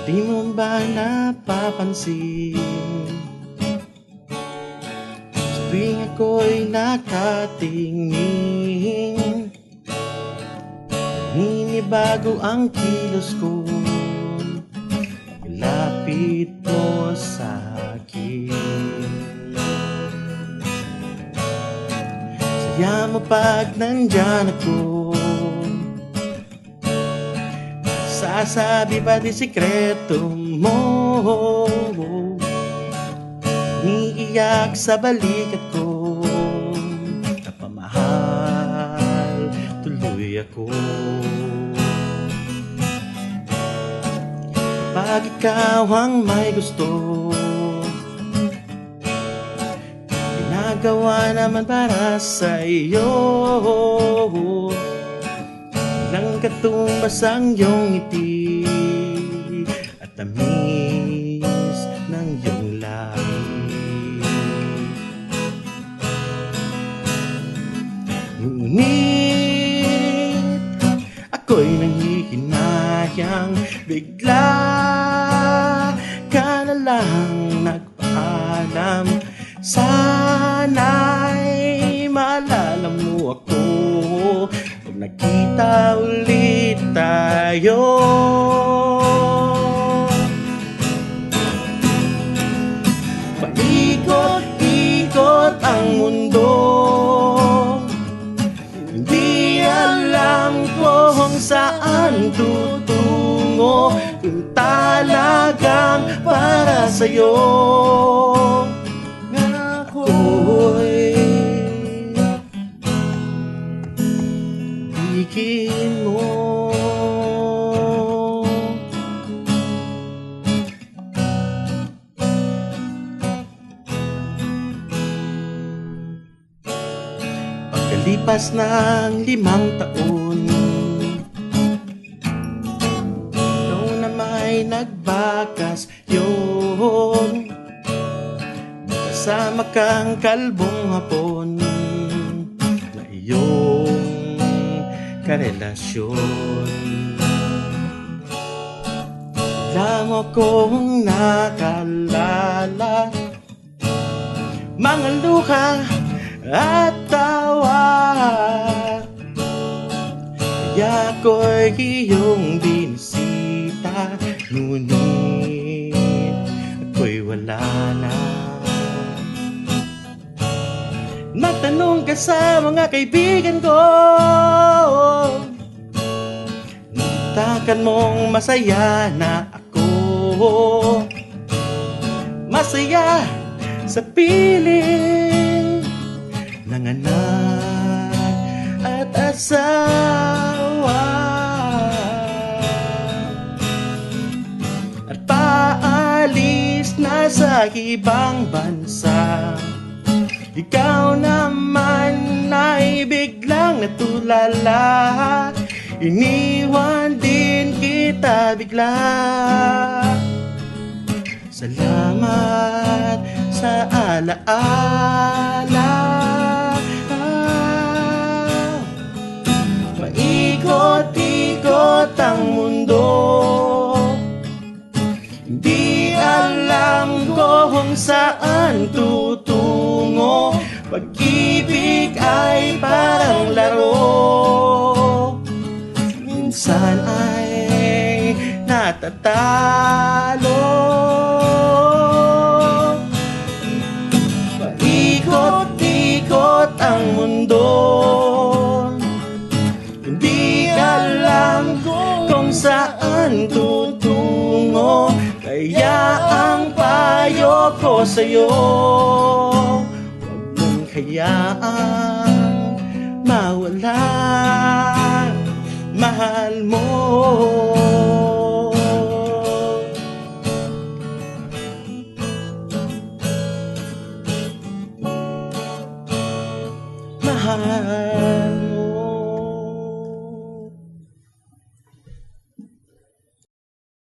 Di mo ba napapansin, tuwing ako'y nakatingin, ninibago ang kilos ko, lapit mo sa'kin. Saya mo pag nandyan ako, sasabi pa di sikreto mo, umiiyak sa balikat ko, napamahal tuloy ako. Pag ikaw ang may gusto, ginagawa naman para sa iyo, walang katumbas ang iyong ngiti at tamis ng iyong labi. Ngunit ako'y nanghihinayang, bigla ka na lang nagpaalam. Sana'y maalala mo ako pag nakita ulit tayo. Paikot-ikot ang mundo, hindi alam kung saan tutungo, kung talagang para sa'yo bigin mo. Pagkalipas ng 5 taon, ikaw na may nagbakas yun, kasama kang kalbong hapon na iyong karelasyon. Bigla mo kong nakalala, mga luha at tawa, kaya ako'y iyong binisita, ngunit ako'y wala na. Magtanong ka sa mga kaibigan ko, takan mong masaya na ako, masaya sa piling ng anak at asawa, at paalis na sa ibang bansa. Ikaw naman ay biglang natulala, iniwan din kita bigla. Salamat sa alaala. Paikot-ikot ang mundo, hindi alam kung saan tutungo, pag-ibig ay parang laro, minsan ay natatalo. Paikot-ikot ang mundo, hindi alam kung saan tutungo, kaya ang payo ko sa'yo, huwag mong hayaang mawala mahal mo. Mahal